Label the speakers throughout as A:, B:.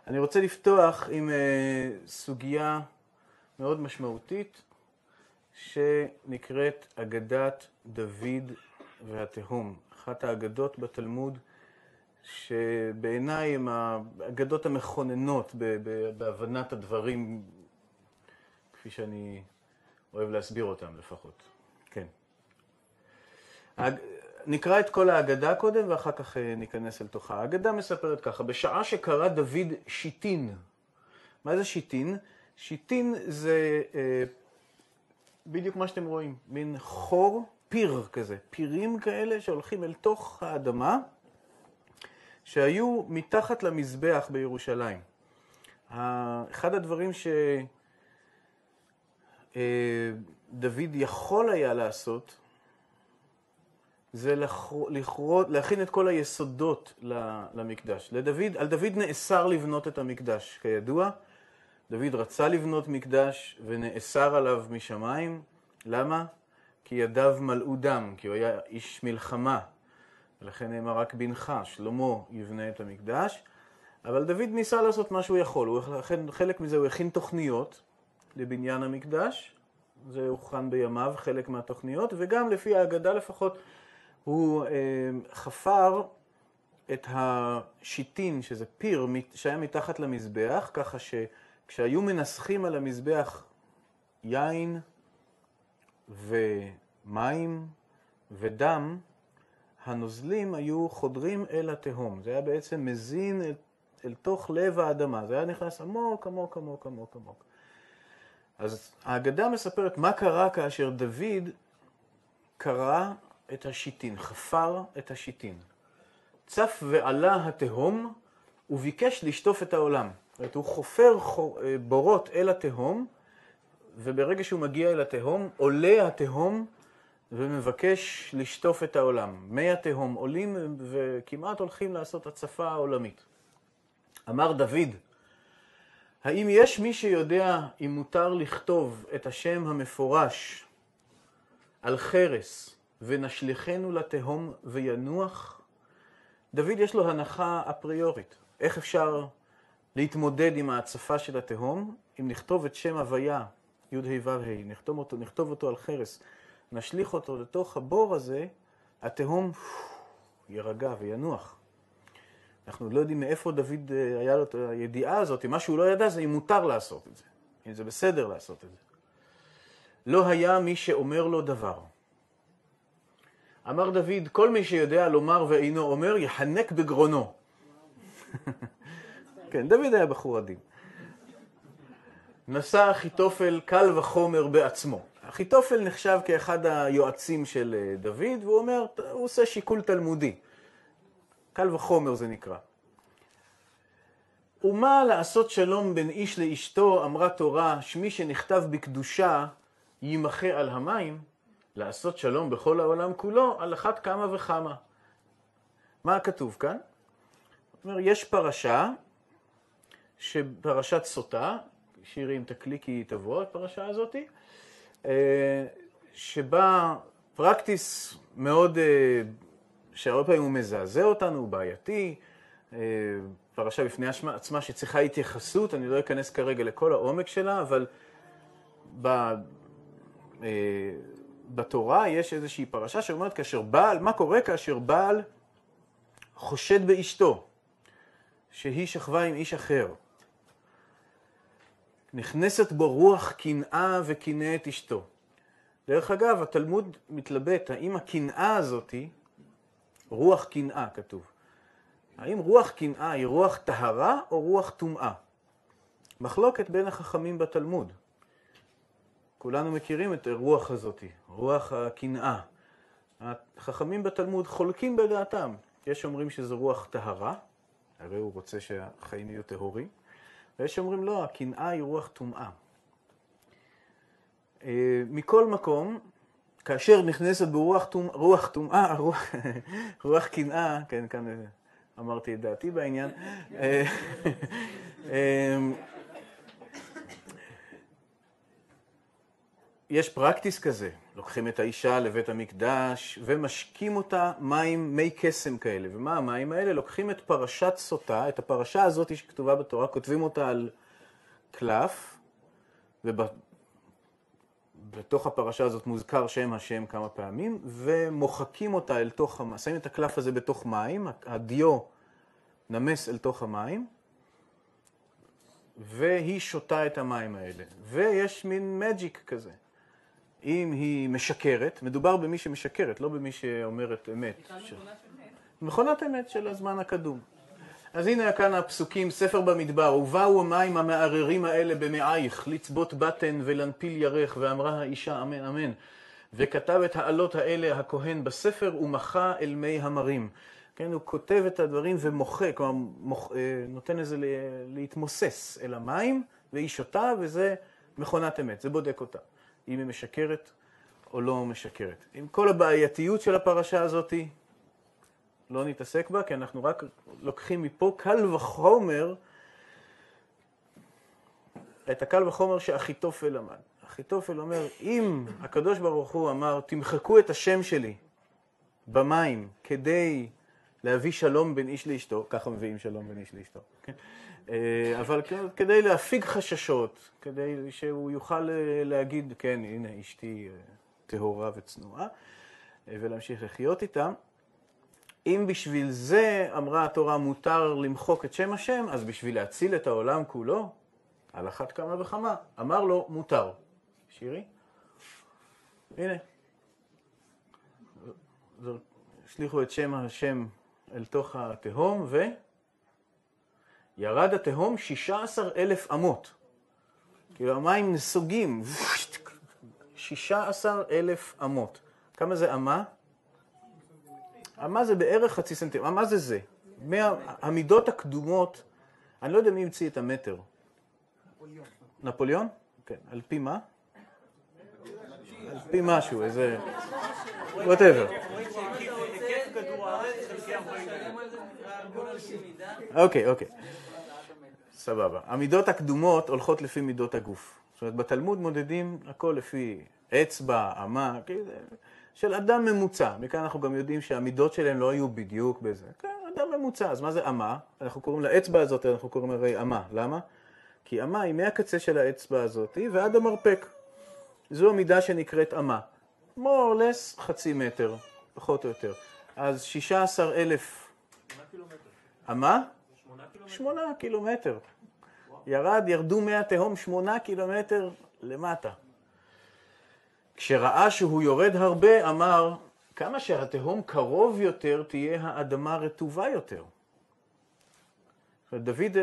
A: אני רוצה לפתוח עם סוגיה מאוד משמעותית שנקראת אגדת דוד והתהום. אחת האגדות בתלמוד שבעיניי הן האגדות המכוננות בהבנת הדברים כפי שאני אוהב להסביר אותם לפחות. כן. נקרא את כל האגדה קודם ואחר כך ניכנס אל תוכה. האגדה מספרת ככה, בשעה שקרא דוד שיטין. מה זה שיטין? שיטין זה בדיוק מה שאתם רואים, מין חור, פיר כזה, פירים כאלה שהולכים אל תוך האדמה, שהיו מתחת למזבח בירושלים. אחד הדברים שדוד יכול היה לעשות, זה להכין את כל היסודות למקדש. על דוד נאסר לבנות את המקדש, כידוע. דוד רצה לבנות מקדש ונאסר עליו משמיים. למה? כי ידיו מלאו דם, כי הוא היה איש מלחמה. ולכן נאמר רק בנך, שלמה, יבנה את המקדש. אבל דוד ניסה לעשות מה שהוא יכול. חלק מזה הוא הכין תוכניות לבניין המקדש. זה הוכן בימיו, חלק מהתוכניות. וגם לפי האגדה לפחות, הוא חפר את השיטין, שזה פיר, שהיה מתחת למזבח, ככה שכשהיו מנסחים על המזבח יין ומים ודם, הנוזלים היו חודרים אל התהום. זה היה בעצם מזין אל תוך לב האדמה. זה היה נכנס עמוק, עמוק, עמוק, עמוק, עמוק. אז האגדה מספרת מה קרה כאשר דוד קרא את השיטין, חפר את השיטין. צף ועלה התהום וביקש לשטוף את העולם. זאת אומרת, הוא חופר בורות אל התהום, וברגע שהוא מגיע אל התהום, עולה התהום ומבקש לשטוף את העולם. מי התהום עולים וכמעט הולכים לעשות הצפה העולמית. אמר דוד, האם יש מי שיודע אם מותר לכתוב את השם המפורש על חרס, ונשליחנו לתהום וינוח? דוד יש לו הנחה אפריורית. איך אפשר להתמודד עם ההצפה של התהום? אם נכתוב את שם הוויה, י' ה' ו' ה', נכתוב אותו על חרס, נשליך אותו לתוך הבור הזה, התהום ירגע וינוח. אנחנו לא יודעים מאיפה דוד היה לו את הידיעה הזאת. מה שהוא לא ידע זה אם מותר לעשות את זה, אם זה בסדר לעשות את זה. לא היה מי שאומר לו דבר. אמר דוד, כל מי שיודע לומר ואינו אומר, יחנק בגרונו. כן, דוד היה בחור עדין. נשא אחיתופל קל וחומר בעצמו. אחיתופל נחשב כאחד היועצים של דוד, והוא אומר, הוא עושה שיקול תלמודי. קל וחומר זה נקרא. ומה לעשות שלום בין איש לאשתו, אמרה תורה, שמי שנכתב בקדושה יימחה על המים, לעשות שלום בכל העולם כולו, על אחת כמה וכמה. מה כתוב כאן? זאת אומרת, יש פרשה, פרשת סוטה, שירי אם תקליקי תבוא, הפרשה הזאת, שבה פרקטיס מאוד, שהרבה פעמים הוא מזעזע אותנו, הוא בעייתי, פרשה בפני עצמה שצריכה התייחסות, אני לא אכנס כרגע לכל העומק שלה, אבל בתורה יש איזושהי פרשה שאומרת כאשר בעל, מה קורה כאשר בעל חושד באשתו, שהיא שכבה עם איש אחר. נכנסת בו רוח קנאה וקנאה את אשתו. דרך אגב, התלמוד מתלבט, האם הקנאה הזאת, רוח קנאה כתוב, האם רוח קנאה היא רוח טהרה או רוח טומאה? מחלוקת בין החכמים בתלמוד. כולנו מכירים את הרוח הזאת, רוח הקנאה. החכמים בתלמוד חולקים בדעתם. יש אומרים שזה רוח טהרה, הרי הוא רוצה שהחיים יהיו טהורים, ויש אומרים לא, הקנאה היא רוח טומאה. מכל מקום, כאשר נכנסת ברוח טומאה, רוח קנאה, כן, כאן אמרתי את דעתי בעניין, יש פרקטיס כזה, לוקחים את האישה לבית המקדש ומשקים אותה מים, מי קסם כאלה. ומה המים האלה? לוקחים את פרשת סוטה, את הפרשה הזאת שכתובה בתורה, כותבים אותה על קלף, ובתוך הפרשה הזאת מוזכר שם השם כמה פעמים, ומוחקים אותה אל תוך המים, שמים את הקלף הזה בתוך מים, הדיו נמס אל תוך המים, והיא שותה את המים האלה. ויש מין מג'יק כזה. אם היא משקרת, מדובר במי שמשקרת, לא במי שאומרת אמת. מכונת אמת של הזמן הקדום. אז הנה כאן הפסוקים, ספר במדבר, ובאו המים המערערים האלה במעייך, לצבות בטן ולנפיל ירך, ואמרה האישה אמן אמן. וכתב את העלות האלה הכהן בספר, ומחה אל מי המרים. כן, הוא כותב את הדברים ומוחה, כלומר נותן לזה להתמוסס אל המים, והיא שותה, וזה מכונת אמת, זה בודק אותה. אם היא משקרת או לא משקרת. עם כל הבעייתיות של הפרשה הזאת, לא נתעסק בה, כי אנחנו רק לוקחים מפה קל וחומר, את הקל וחומר שאחיתופל למד. אחיתופל אומר, אם הקדוש ברוך הוא אמר, תמחקו את השם שלי במים כדי להביא שלום בין איש לאשתו, ככה מביאים שלום בין איש לאשתו, כן? אבל כדי להפיג חששות, כדי שהוא יוכל להגיד, כן, הנה אשתי טהורה וצנועה, ולהמשיך לחיות איתה. אם בשביל זה אמרה התורה מותר למחוק את שם השם, אז בשביל להציל את העולם כולו, על אחת כמה וכמה, אמר לו מותר. שירי? הנה. שליחו את שם השם אל תוך התהום, ירד התהום 16,000 אמות. כאילו המים נסוגים. 16,000 אמות. כמה זה אמה? אמה זה בערך חצי סנטימטר. אמה זה זה. המידות הקדומות, אני לא יודע מי המציא את המטר. נפוליאון? כן. על פי מה? על פי משהו, איזה... whatever. אוקיי. סבבה. המידות הקדומות הולכות לפי מידות הגוף. זאת אומרת, בתלמוד מודדים הכל לפי אצבע, אמה, של אדם ממוצע. מכאן אנחנו גם יודעים שהמידות שלהם לא היו בדיוק בזה. כן, אדם ממוצע. אז מה זה אמה? אנחנו קוראים לאצבע הזאת, אנחנו קוראים הרי אמה. למה? כי אמה היא מהקצה של האצבע הזאת ועד המרפק. זו המידה שנקראת אמה. more or less חצי מטר, פחות או יותר. אז 16,000... 8 קילומטר. אמה? 8 קילומטר. ירדו מהתהום 8 קילומטר למטה. כשראה שהוא יורד הרבה, אמר, כמה שהתהום קרוב יותר, תהיה האדמה רטובה יותר. דוד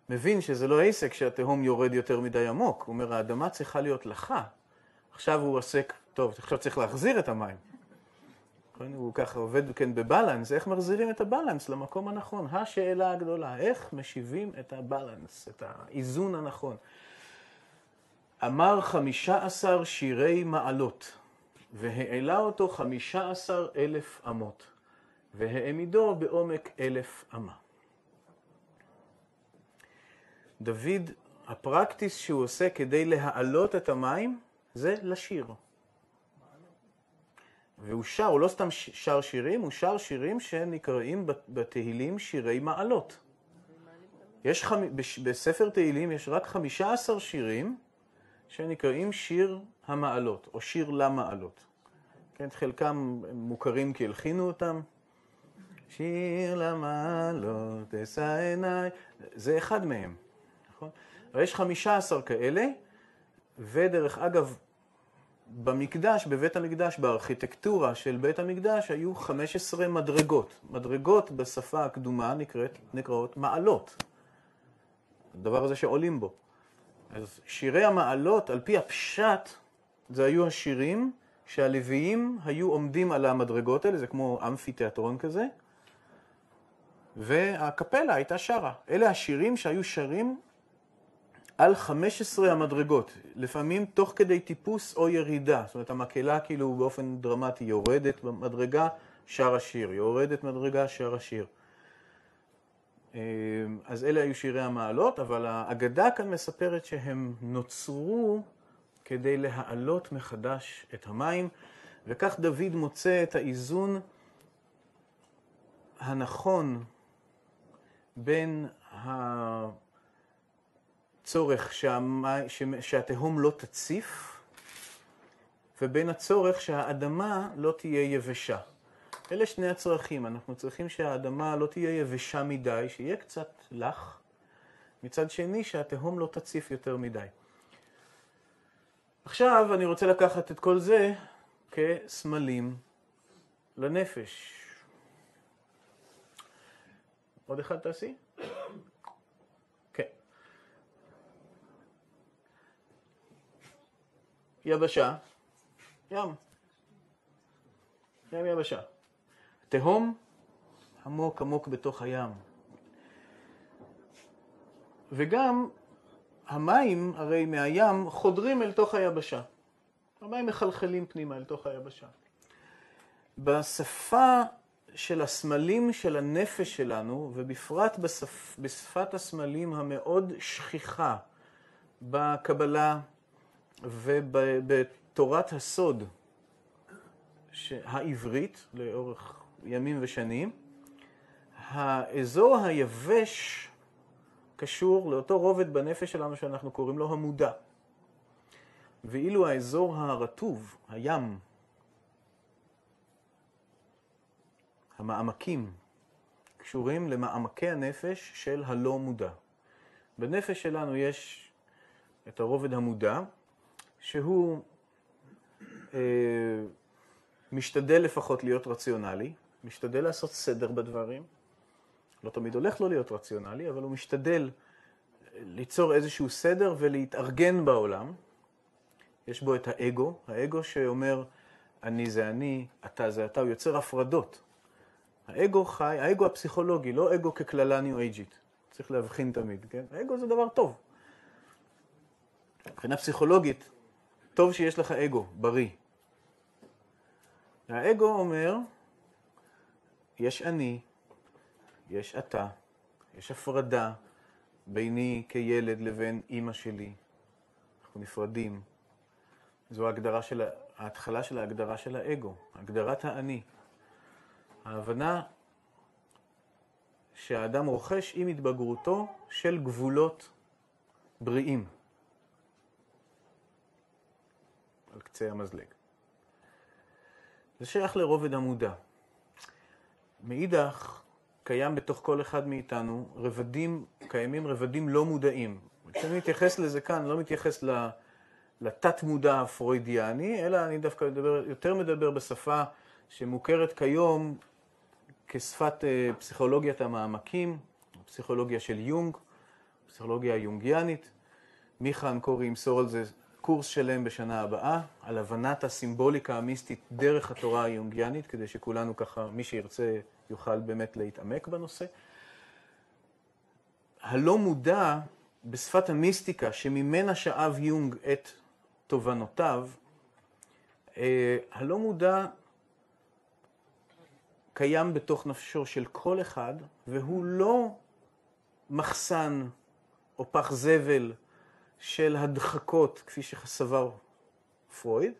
A: מבין שזה לא עסק שהתהום יורד יותר מדי עמוק. הוא אומר, האדמה צריכה להיות לחה. עכשיו הוא עסק, טוב, עכשיו צריך להחזיר את המים. הוא ככה עובד כן בבלנס, איך מחזירים את הבלנס למקום הנכון? השאלה הגדולה, איך משיבים את הבלנס, את האיזון הנכון? אמר 15 שירי מעלות, והעלה אותו 15,000 אמות, והעמידו בעומק 1,000 אמה. דוד, הפרקטיס שהוא עושה כדי להעלות את המים, זה לשיר. והוא שר, הוא לא סתם שר שירים, הוא שר שירים שנקראים בתהילים שירי מעלות. בספר תהילים יש רק 15 שירים שנקראים שיר המעלות, או שיר למעלות. כן, חלקם מוכרים כי הלחינו אותם. שיר למעלות, אשא עיניי, זה אחד מהם. נכון? אבל יש 15 כאלה, ודרך אגב, במקדש, בבית המקדש, בארכיטקטורה של בית המקדש, היו 15 מדרגות. מדרגות בשפה הקדומה נקראות מעלות. הדבר הזה שעולים בו. אז שירי המעלות, על פי הפשט, זה היו השירים שהלוויים היו עומדים על המדרגות האלה, זה כמו אמפיתיאטרון כזה, והקפלה הייתה שרה. אלה השירים שהיו שרים על 15 המדרגות, לפעמים תוך כדי טיפוס או ירידה. זאת אומרת, המקהלה כאילו באופן דרמטי יורדת במדרגה, שר השיר, יורדת מדרגה, שר השיר. אז אלה היו שירי המעלות, אבל האגדה כאן מספרת שהם נוצרו כדי להעלות מחדש את המים, וכך דוד מוצא את האיזון הנכון בין הצורך שהתהום לא תציף, ובין הצורך שהאדמה לא תהיה יבשה. אלה שני הצרכים. אנחנו צריכים שהאדמה לא תהיה יבשה מדי, שיהיה קצת לח, מצד שני שהתהום לא תציף יותר מדי. עכשיו אני רוצה לקחת את כל זה כסמלים לנפש. עוד אחד תעשי? כן. יבשה. ים. ים יבשה. תהום עמוק עמוק בתוך הים. וגם המים הרי מהים חודרים אל תוך היבשה. המים מחלחלים פנימה אל תוך היבשה. בשפה של הסמלים של הנפש שלנו, ובפרט בשפת הסמלים המאוד שכיחה בקבלה ובתורת הסוד העברית לאורך ימים ושנים, האזור היבש קשור לאותו רובד בנפש שלנו שאנחנו קוראים לו המודע. ואילו האזור הרטוב, הים, המעמקים, קשורים למעמקי הנפש של הלא מודע. בנפש שלנו יש את הרובד המודע, שהוא משתדל לפחות להיות רציונלי, משתדל לעשות סדר בדברים, לא תמיד הולך לו להיות רציונלי, אבל הוא משתדל ליצור איזשהו סדר ולהתארגן בעולם. יש בו את האגו, האגו שאומר אני זה אני, אתה זה אתה, הוא יוצר הפרדות. האגו חי, האגו הפסיכולוגי, לא אגו ככללה ניו-אייג'ית. צריך להבחין תמיד, כן? האגו זה דבר טוב. מבחינה פסיכולוגית, טוב שיש לך אגו, בריא. האגו אומר, יש אני, יש אתה, יש הפרדה ביני כילד לבין אמא שלי. אנחנו נפרדים. זו ההתחלה של ההגדרה של האגו, הגדרת האני. ההבנה שהאדם רוכש עם התבגרותו של גבולות בריאים. על קצה המזלג. זה שייך לרובד המודע. מאידך, קיים בתוך כל אחד מאיתנו קיימים רבדים לא מודעים. כשאני מתייחס לזה כאן, לא מתייחס לתת מודע הפרוידיאני, אלא אני דווקא יותר מדבר בשפה שמוכרת כיום כשפת פסיכולוגיית המעמקים, פסיכולוגיה של יונג, פסיכולוגיה היונגיאנית. מיכה אנקורי ימסור על זה קורס שלם בשנה הבאה, על הבנת הסימבוליקה המיסטית דרך התורה היונגיאנית, כדי שכולנו ככה, מי שירצה יוכל באמת להתעמק בנושא. הלא מודע בשפת המיסטיקה, שממנה שאב יונג את תובנותיו, הלא מודע קיים בתוך נפשו של כל אחד, והוא לא מחסן או פח זבל של הדחקות, כפי שסבר פרויד,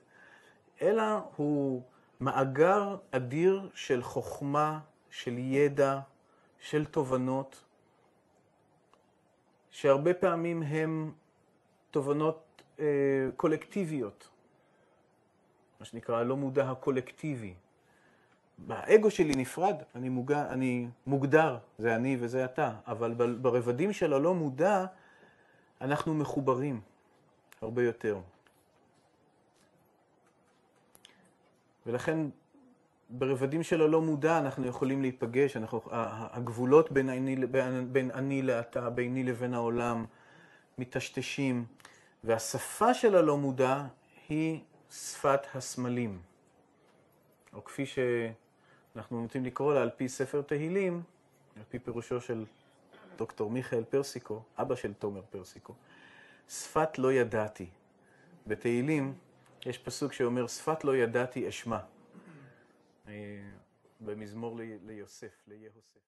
A: אלא הוא מאגר אדיר של חוכמה, של ידע, של תובנות, שהרבה פעמים הם תובנות קולקטיביות, מה שנקרא לא מודע הקולקטיבי. באגו שלי נפרד, אני מוגדר, זה אני וזה אתה, אבל ברבדים של הלא מודע אנחנו מחוברים הרבה יותר. ולכן ברבדים של הלא מודע אנחנו יכולים להיפגש, הגבולות בין אני לאתה, ביני לבין העולם, מטשטשים, והשפה של הלא מודע היא שפת הסמלים. או כפי שאנחנו נוטים לקרוא לה על פי ספר תהילים, על פי פירושו של דוקטור מיכאל פרסיקו, אבא של תומר פרסיקו, שפת לא ידעתי. בתהילים יש פסוק שאומר, שפת לא ידעתי אשמה. במזמור ליוסף, ליהוסף.